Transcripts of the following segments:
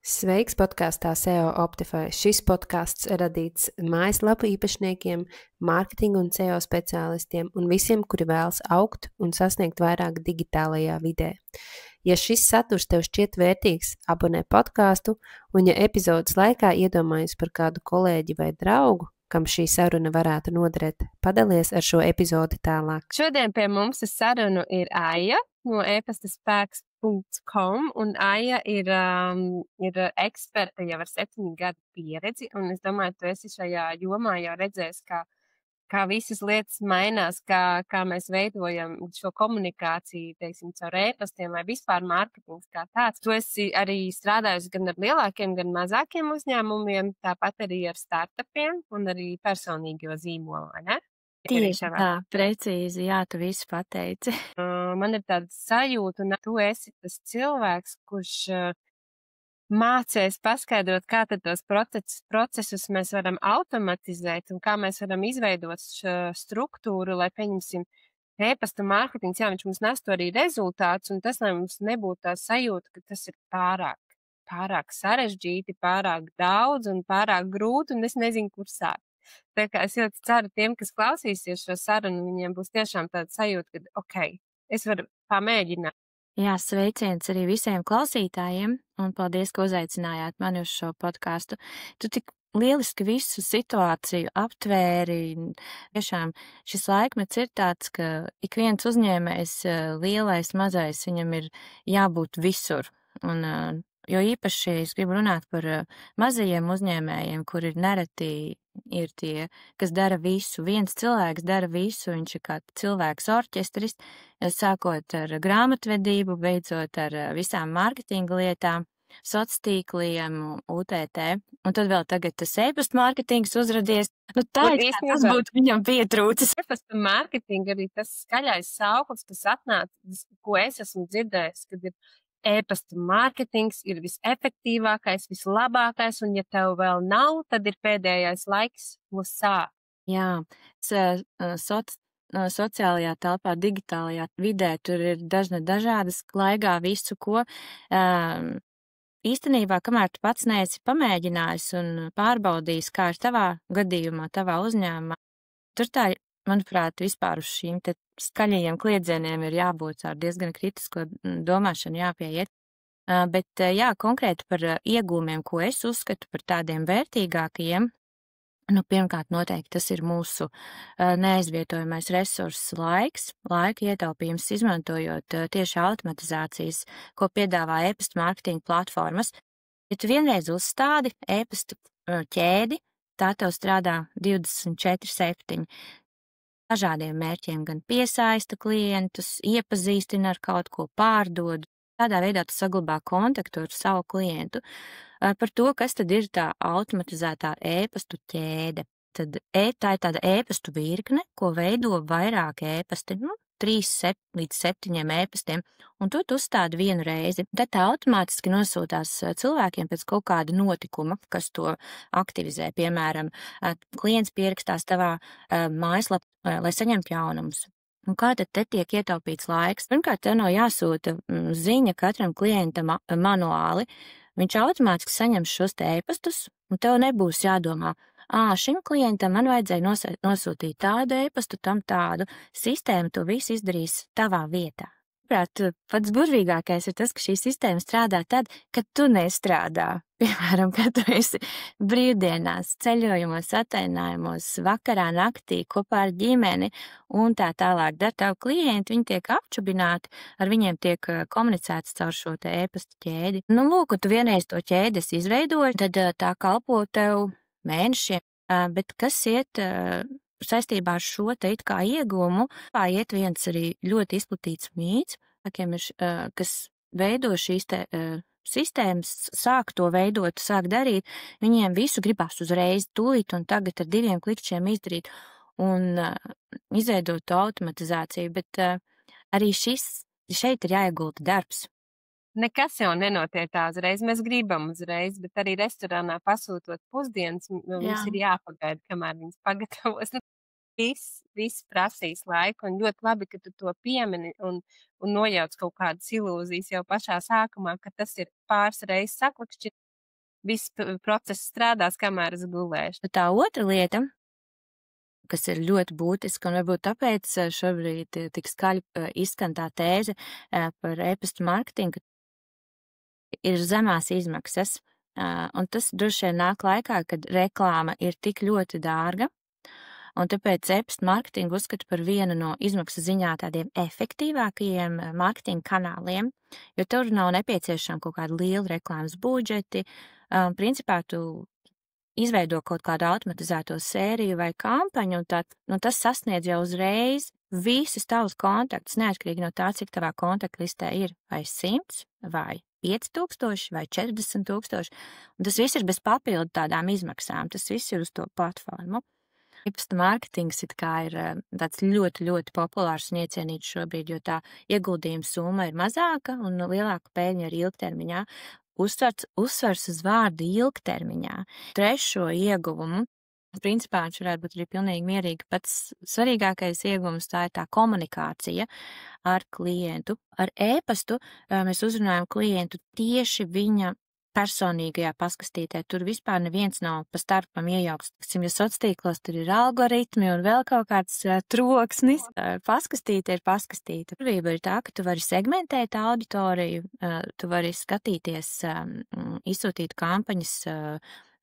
Sveiks podkāstā SEO Optify. Šis podkāsts radīts mājaslapu īpašniekiem, mārketinga un SEO speciālistiem un visiem, kuri vēlas augt un sasniegt vairāk digitālajā vidē. Ja šis saturs tev šķiet vērtīgs, abonē podkāstu, un ja epizodes laikā iedomājies par kādu kolēģi vai draugu, kam šī saruna varētu noderēt, padalies ar šo epizodi tālāk. Šodien pie mums uz sarunu ir Aija no e-pastaspēks.com, un Aija ir eksperte jau ar 7 gadu pieredzi, un es domāju, tu esi šajā jomā jau redzējis, kā visas lietas mainās, kā mēs veidojam šo komunikāciju, teiksim, caur e-pastiem vai vispār mārketings kā tāds. Tu esi arī strādājusi gan ar lielākiem, gan mazākiem uzņēmumiem, tāpat arī ar startupiem un arī personīgo zīmolu, vai ne? Tieši tā, precīzi, jā, tu visu pateici. Man ir tāda sajūta, un tu esi tas cilvēks, kurš mācies paskaidrot, kā tad tos procesus mēs varam automatizēt un kā mēs varam izveidot struktūru, lai, pieņemsim, e-pasta mārketings, jā, viņš mums nestu arī rezultātus, un tas, lai mums nebūtu tā sajūta, ka tas ir pārāk sarežģīti, pārāk daudz un pārāk grūti, un es nezinu, kur sākt. Tā kā es ļoti ceru tiem, kas klausīsies šo sarunu, viņiem būs tiešām tāda sajūta, ka, ok, es varu pamēģināt. Jā, sveiciens arī visiem klausītājiem, un paldies, ka uzaicinājāt mani uz šo podkāstu. Tu tik lieliski visu situāciju aptvēri. Tiešām šis laikmets ir tāds, ka ik viens uzņēmējs, lielais, mazais, viņam ir jābūt visur. Jo īpaši es gribu runāt par mazajiem uzņēmējiem, kuri nereti ir tie, kas dara visu. Viens cilvēks dara visu, viņš ir kā cilvēks orķestris, sākot ar grāmatvedību, beidzot ar visām mārketinga lietām, sociāliem, UTT, un tad vēl tagad tas e-pasta mārketings uzradies. Tā ir kā tas būtu viņam pietrūcis. E-pasta mārketinga arī tas skaļais sauklis, kas atnāca, ko es esmu dzirdējis, kad ir e-pasta mārketings ir visefektīvākais, vislabākais, un ja tev vēl nav, tad ir pēdējais laiks to sākt. Jā, sociālajā telpā, digitālajā vidē, tur ir dažādas klaigā visu, ko īstenībā, kamēr tu pats neesi pamēģinājis un pārbaudījis, kā ir tavā gadījumā, tavā uzņēmumā, tur tā, manuprāt, vispār uz šīm te skaļajiem kliedzieniem ir jābūt ar diezgan kritisko domāšanu jāpieiet. Bet jā, konkrēti par iegūmiem, ko es uzskatu par tādiem vērtīgākajiem, pirmkārt noteikti tas ir mūsu neaizvietojamais resurss laika ietaupījums, izmantojot tieši automatizācijas, ko piedāvā e-pasta mārketinga platformas. Ja tu vienreiz uzstādi e-pasta ķēdi, tā tev strādā 24/7. Dažādiem mērķiem, gan piesaista klientus, iepazīstina ar kaut ko, pārdod. Tādā veidā tu saglabā kontaktu ar savu klientu par to, kas tad ir tā automatizētā e-pastu ķēde. Tad tā ir tāda e-pastu virkne, ko veido vairāk e-pasti, 3 līdz 7 e-pastiem, un to tu uzstādi vienu reizi. Tad tā automātiski nosūtās cilvēkiem pēc kaut kāda notikuma, kas to aktivizē. Piemēram, klients pierakstās tavā mājaslapā, lai saņemtu jaunumus. Un kā tad te tiek ietaupīts laiks? Pirmkārt, tev nav jāsūta ziņa katram klientam manuāli. Viņš automātiski saņems šos te e-pastus, un tev nebūs jādomā, šim klientam man vajadzēja nosūtīt tādu e-pastu, tam tādu. Sistēma to visu izdarīs tavā vietā. Pats burvīgākais ir tas, ka šī sistēma strādā tad, kad tu nestrādā. Piemēram, kad tu esi brīvdienās, ceļojumos, atvaļinājumos, vakarā, naktī, kopā ar ģimeni un tā tālāk. Tavu klienti, viņi tiek apčubināti, ar viņiem tiek komunicēts caur šo te e-pasta ķēdi. Lūk, tu vienreiz to ķēdes izveidoji, tad tā kalpo tev mēnešiem, bet kas iet saistībā ar šo te it kā ieguvumu, iet viens arī ļoti izplatīts mīts, kas veido šīs te sistēmas, sāk to veidot, sāk darīt, viņiem visu gribās uzreiz, tūlīt un tagad ar 2 klikšķiem izdarīt un izveidot to automatizāciju, bet arī šeit ir jāiegulda darbs. Nekas jau nenotiek tā uzreiz, mēs gribam uzreiz, bet arī restorānā pasūtot pusdienas, mums ir jāpagaida, kamēr viņas pagatavos. Viss prasīs laiku, un ļoti labi, ka tu to piemini un nojauc kaut kādas ilūzijas jau pašā sākumā, ka tas ir pāris reizes saklikšķi. viss process strādās, kamēr es gulēšu. Tā otra lieta, kas ir ļoti būtiska, un varbūt tāpēc šobrīd tik skaļi izskan tā tēze par e-pasta mārketingu, ir zemās izmaksas. Un tas droši vien nāk laikā, kad reklāma ir tik ļoti dārga, un tāpēc e-pasta mārketingu uzskatu par vienu no izmaksu ziņā tādiem efektīvākajiem mārketinga kanāliem, jo tur nav nepieciešama kaut kāda liela reklāmas budžeti. Principā tu izveido kaut kādu automatizēto sēriju vai kampaņu, un tas sasniedz jau uzreiz visus tavus kontaktus, neatkarīgi no tā, cik tavā kontaktlistē ir vai 100 vai 5000 vai 40 000, un tas viss ir bez papildu tādām izmaksām, tas viss ir uz to platformu. E-pasta mārketings it kā ir tāds ļoti, ļoti populārs un iecienīts šobrīd, jo tā ieguldījuma summa ir mazāka un lielāka peļņa ir ilgtermiņā. Uzsvars uz vārdu ilgtermiņā. Trešo ieguvumu, principā viņš varētu būt arī pilnīgi mierīgi, pats svarīgākais ieguvums tā ir tā komunikācija ar klientu. Ar e-pastu mēs uzrunājam klientu tieši viņa personīgajā paskastītē. Tur vispār neviens nav pa starpam iejaukts. Ja sociālos tīklos tur ir algoritmi un vēl kaut kāds troksnis. Paskastīte ir paskastīte. Turvība ir tā, ka tu vari segmentēt auditoriju, tu vari skatīties, izsūtīt kampaņas,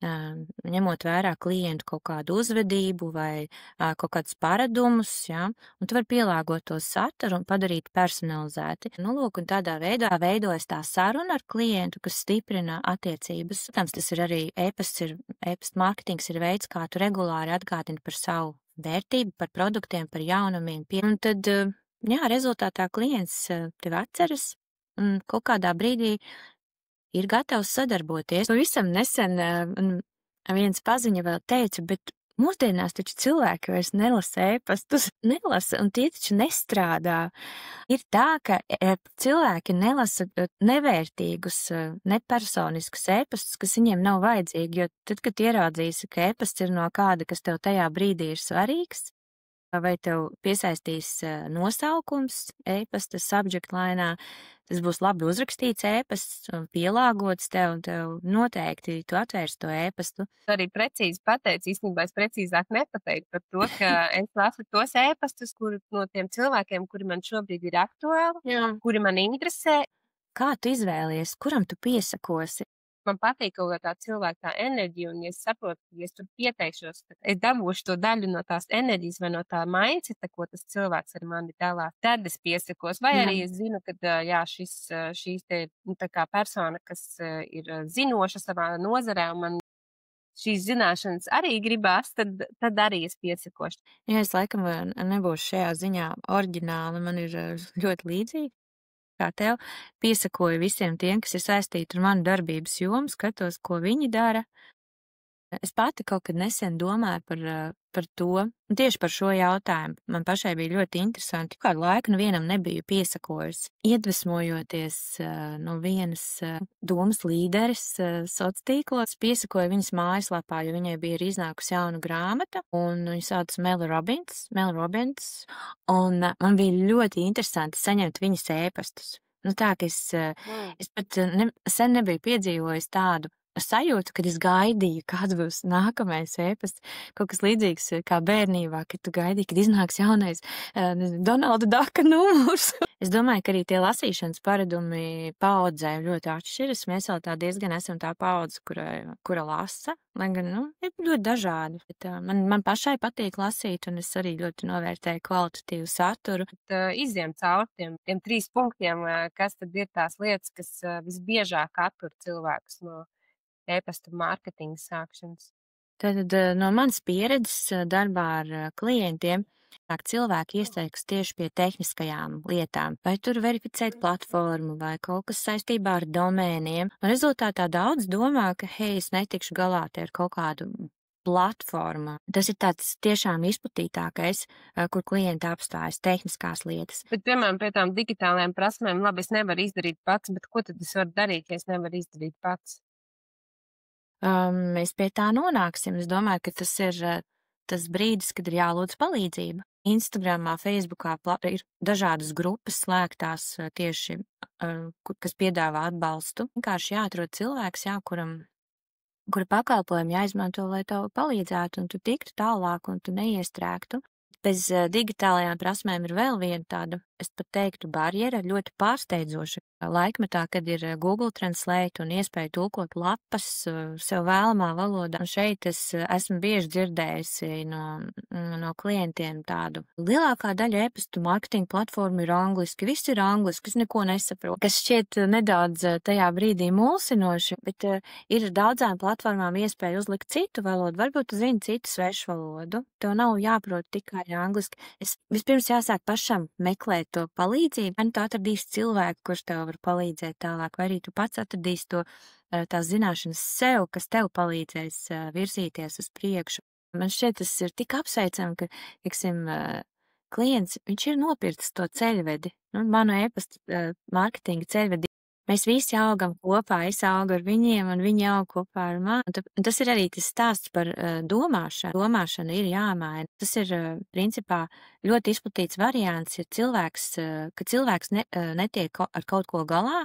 ņemot vērā klientu kaut kādu uzvedību vai kaut kādus paradumus, ja? Un tu vari pielāgot to saturu un padarīt personalizēti. Nu, lūk, un tādā veidā veidojas tā saruna ar klientu, kas stiprina attiecības. Protams, tas ir arī e-pasta mārketings ir veids, kā tu regulāri atgādini par savu vērtību, par produktiem, par jaunumiem. Un tad, jā, rezultātā klients tevi atceras un kaut kādā brīdī ir gatavs sadarboties. Pavisam nesen viens paziņa vēl teica, bet mūsdienās taču cilvēki vairs nelasa e-pastus, nelasa, un tie taču nestrādā. Ir tā, ka cilvēki nelasa nevērtīgus, nepersoniskus e-pastus, kas viņiem nav vajadzīgi, jo tad, kad ierādzīsi, ka e-pasts ir no kāda, kas tev tajā brīdī ir svarīgs, vai tev piesaistīs nosaukums e-pasta subject lainā, tas būs labi uzrakstīts e-pasts un pielāgots tev, un tev noteikti tu atvērsi to e-pastu. Arī precīzi pateici, īstenībā es precīzāk nepateiktu par to, ka es lasu tos e-pastus, kuri no tiem cilvēkiem, kuri man šobrīd ir aktuāli, Jā. kuri man interesē. Kā tu izvēlies, kuram tu piesakosi? Man patīk kaut kā tā cilvēka tā enerģija, un ja es saprotu, ka ja es tur pieteikšos, tad es dabūšu to daļu no tās enerģijas vai no tā mindset, ko tas cilvēks ar mani dalās, tad es piesakos. Vai arī es zinu, ka jā, šīs te tā kā persona, kas ir zinoša savā nozarē, un man šīs zināšanas arī gribās, tad arī es piesakošu. Jā, es laikam nebūšu šajā ziņā oriģināli, man ir ļoti līdzīgi. Kā tev, piesakoju visiem tiem, kas ir saistīti ar manu darbības jomu, skatos, ko viņi dara. Es pati kaut kad nesen domāju par to, un tieši par šo jautājumu. Man pašai bija ļoti interesanti. Kādu laiku nevienam nebiju piesakojusi. Iedvesmojoties no vienas domas līderes sociālos tīklos, piesakoju viņas mājaslapā, jo viņai bija iznākusi jauna grāmata, un viņa sauc Mel Robbins, un man bija ļoti interesanti saņemt viņas ēpastus. Nu tā, ka es pat sen nebiju piedzīvojis tādu sajūtu, kad es gaidīju, kāds būs nākamais ēpasts, kaut kas līdzīgs kā bērnībā, kad tu gaidīji, kad iznāks jaunais Donalda Daka numurs. Es domāju, ka arī tie lasīšanas paradumi paaudzē ļoti atšķiras. Mēs vēl tā diezgan esam tā paudze, kura lasa, lai gan, ir ļoti dažādi. Bet, man pašai patīk lasīt, un es arī ļoti novērtēju kvalitatīvu saturu. Iziem cauri tiem 3 punktiem, kas tad ir tās lietas, kas visbiežāk attur cilvēkus no e-pasta mārketinga sākšanas. Tad no manas pieredzes darbā ar klientiem cilvēki iesteigas tieši pie tehniskajām lietām, vai tur verificēt platformu, vai kaut kas saistībā ar domēniem. Un rezultātā daudz domā, ka, hei, es netikšu galā te ar kaut kādu platformu. Tas ir tāds tiešām izplatītākais, kur klienti apstājas tehniskās lietas. Bet, piemēram, pie tām digitālajām prasmēm, labi, es nevaru izdarīt pats, bet ko tad es varu darīt, ja es nevaru izdarīt pats? Mēs pie tā nonāksim. Es domāju, ka tas ir tas brīdis, kad ir jālūdz palīdzība. Instagramā, Facebookā ir dažādas grupas slēgtās tieši, kas piedāvā atbalstu. Vienkārši jāatrod cilvēks, kuram kura pakalpojumi jāizmanto, lai tev palīdzētu, un tu tiktu tālāk, un tu neiestrēgtu. Bez digitālajām prasmēm ir vēl viena tāda, es pat teiktu, barjera, ļoti pārsteidzoša laikmetā, kad ir Google Translate un iespēja tulkot lapas sev vēlamā valodā. Un šeit es esmu bieži dzirdējusi no klientiem tādu. Lielākā daļa e-pastu marketinga platformu ir angliski, viss ir angliski, es neko nesaprotu, kas šķiet nedaudz tajā brīdī mulsinoši, bet ir daudzām platformām iespēja uzlikt citu valodu, varbūt tu zini citu svešu valodu, tev nav jāprot tikai angliski. Vispirms jāsāk pašam meklēt to palīdzību, vai nu tu atradīsi cilvēku, kurš tev var palīdzēt tālāk, vai arī tu pats atradīsi tās zināšanas sev, kas tev palīdzēs virzīties uz priekšu. Man šķiet, tas ir tik apsveicami, ka, teiksim, klients, viņš ir nopircis to ceļvedi, manu e-pastu marketinga ceļvedi. Mēs visi augam kopā, es augu ar viņiem, un viņi aug kopā ar mani. Un tas ir arī tas stāsts par domāšanu. Domāšana ir jāmaina. Tas ir, principā, ļoti izplatīts variants, ja cilvēks netiek ar kaut ko galā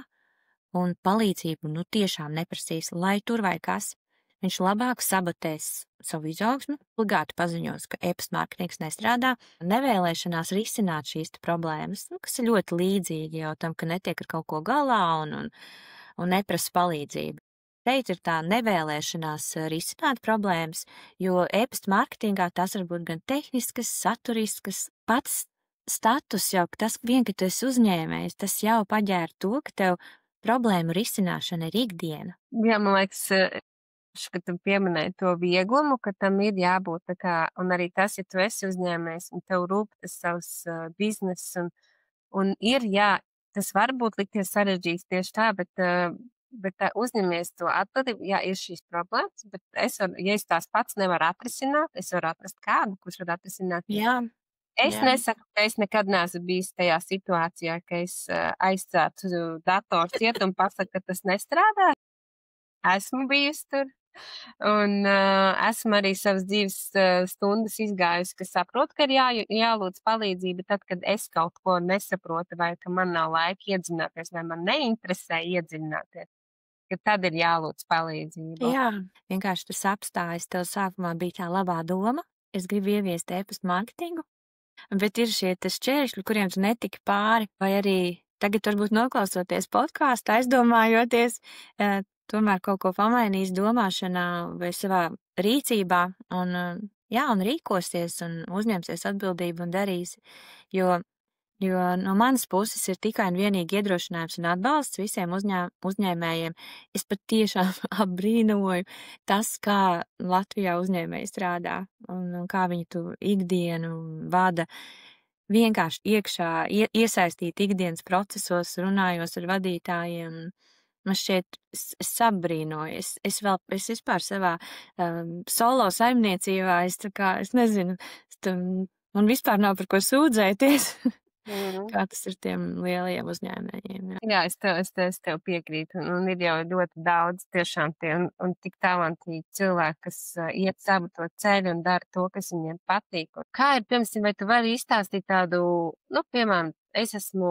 un palīdzību, tiešām neprasīs, lai tur vai kas. Viņš labāk sabotēs savu izaugsmu, obligāti paziņos, ka e-pasta mārketings nestrādā, nevēlēšanās risināt šīs problēmas, kas ir ļoti līdzīgi jau tam, ka netiek ar kaut ko galā un neprasa palīdzību. Šeit ir tā nevēlēšanās risināt problēmas, jo e-pasta mārketingā tās var būt gan tehniskas, saturiskas, pats status jau, tas vien, ka tu esi uzņēmējs, tas jau paģēra to, ka tev problēmu risināšana ir ikdiena. Jā, man liekas, ka tu pieminēji to vieglumu, ka tam ir jābūt tā kā, un arī tas, ja tu esi uzņēmējs un tev rūp tas savs biznes, un ir, jā, tas var būt likties sarežģīts tieši tā, bet uzņemies to atbildību, jā, ir šīs problēmas, bet ja es tās pats nevaru atrisināt, es varu atrast kādu, kurš var atrisināt. Jā. Es nesaku, ka es nekad neesmu bijis tajā situācijā, ka es aizcētu datoru ciet un pasaku, ka tas nestrādā. Esmu bijusi tur. Un esmu arī savas dzīves stundas izgājusi, ka saprotu, ka ir jālūdz palīdzība tad, kad es kaut ko nesaprotu vai ka man nav laika iedziļināties vai man neinteresē iedziļināties, ka tad ir jālūdz palīdzību. Jā, vienkārši tas apstājas, tev sākumā bija tā labā doma, es gribu ieviest e-pasta mārketingu, bet ir šie šķēršļi, kuriem tu netiki pāri, vai arī tagad varbūt noklausoties podkāstu, aizdomājoties, tomēr kaut ko pamainīs domāšanā vai savā rīcībā un rīkosies un uzņemsies atbildību un darīs, jo no manas puses ir tikai un vienīgi iedrošinājums un atbalsts visiem uzņēmējiem. Es pat tiešām apbrīnoju tas, kā Latvijā uzņēmēji strādā un kā viņi tu ikdienu vada. Vienkārši iekšā iesaistīt ikdienas procesos, runājos ar vadītājiem. Man šķiet, es apbrīnoju. Es vispār savā solo saimniecībā, es nezinu, man vispār nav par ko sūdzēties, kā tas ir tiem lielajiem uzņēmējiem. Jā, es tev piekrītu. Un ir jau ļoti daudz tiešām tie un tik talantīgi cilvēki, kas iet savu to ceļu un dara to, kas viņiem patīk. Kā ir, piemēram, vai tu vari izstāstīt tādu, piemēram, es esmu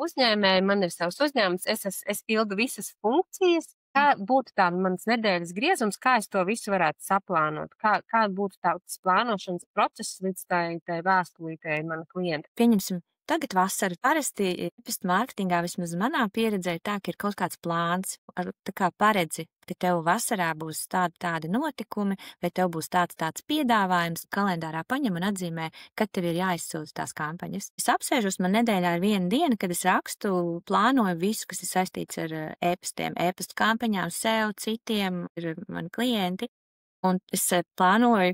uzņēmēja, man ir savs uzņēmums, es pildu visas funkcijas. Kā būtu tā mans nedēļas griezums, kā es to visu varētu saplānot? Kā būtu tāds plānošanas process līdz tai vēstulītei mana klienta? Pieņemsim, tagad vasara. Parasti e-pasta mārketingā, vismaz manā pieredzē, tā, ka ir kaut kāds plāns, tā kā paredzi, ka tev vasarā būs tādi notikumi, vai tev būs tāds piedāvājums, kalendārā paņem un atzīmē, kad tev ir jāizsūta tās kampaņas. Es apsēžos, man nedēļā ir viena diena, kad es rakstu, plānoju visu, kas ir saistīts ar e-pastiem, e-pastu kampaņām, sev, citiem, ir mani klienti. Un es plānoju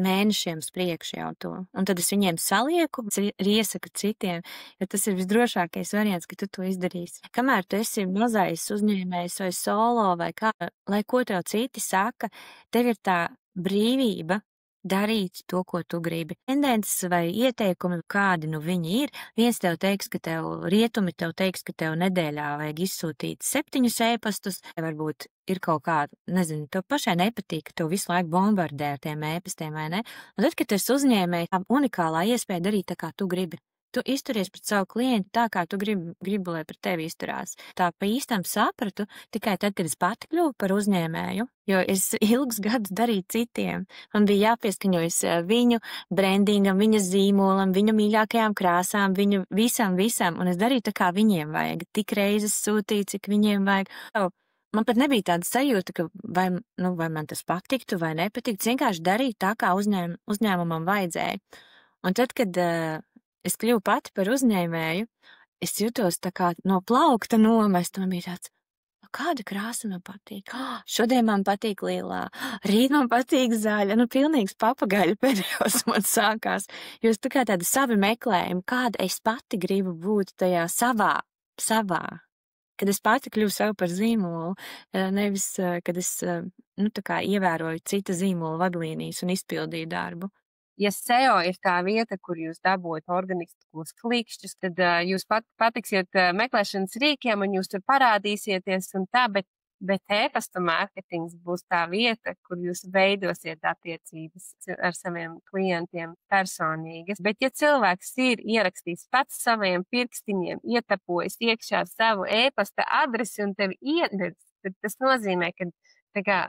mēnešiem uz priekšu jau to. Un tad es viņiem salieku, iesaku citiem, jo tas ir visdrošākais variants, ka tu to izdarīsi. Kamēr tu esi mazais uzņēmējs vai solo vai kā, lai ko tev citi saka, tev ir tā brīvība darīt to, ko tu gribi. Tendences vai ieteikumi, kādi viņi ir. Viens tev teiks, ka rietumi tev teiks, ka tev nedēļā vajag izsūtīt 7 e-pastus, varbūt ir kaut kāda, nezinu, tev pašai nepatīk, ka tev visu laiku bombardē ar tiem e-pastiem, vai ne? Un tad, kad tu esi uzņēmēji, tā unikālā iespēja darīt tā, kā tu gribi. tu izturies pret savu klientu tā, kā tu gribi, lai pret tevi izturās. Tā pa īstam sapratu tikai tad, kad es pati kļuvu par uzņēmēju, jo es ilgus gadus darīju citiem. Man bija jāpieskaņojas viņu brandingam, viņa zīmolam, viņu mīļākajām krāsām, viņu visam, un es darīju tā, kā viņiem vajag. Tik reizes sūtīju, cik viņiem vajag. Man pat nebija tāda sajūta, ka vai man tas patiktu vai nepatiktu. Vienkārši darīju tā, kā uzņēmumam vajadzēja. Un tad, kad es kļuvu pati par uzņēmēju, es jutos tā kā no plaukta nomest. Man bija tāds, kāda krāsa man patīk? Šodien man patīk lilā, rīt man patīk zaļa. Pilnīgs papagaļu pēdējos man sākās. Jo es tā kā tāda savi meklējumi, kāda es pati gribu būt tajā savā. Kad es pati kļuvu sev par zīmolu, nevis, kad es tā kā ievēroju cita zīmola vadlīnijas un izpildīju darbu. Ja SEO ir tā vieta, kur jūs dabūjat organiskos klikšķus, tad jūs patiksiet meklēšanas rīkiem un jūs tur parādīsieties un tā, bet e-pasta mārketings būs tā vieta, kur jūs veidosiet attiecības ar saviem klientiem personīgas. Bet ja cilvēks ir ierakstījis pats saviem pirkstiņiem, ietapojis iekšā savu e-pasta adresi un tevi iedevis, tad tas nozīmē, ka tā kā,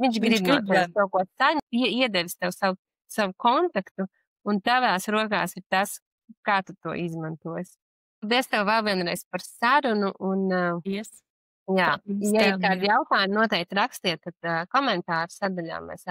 viņš grib no tevis kaut ko saņemt, iedevis tev savu kontaktu, un tavās rokās ir tas, kā tu to izmantosi. Paldies tev vēl vienreiz par sarunu, un Yes. jā, ja ir kādi jautājumi, noteikti rakstiet komentāru sadaļā, mēs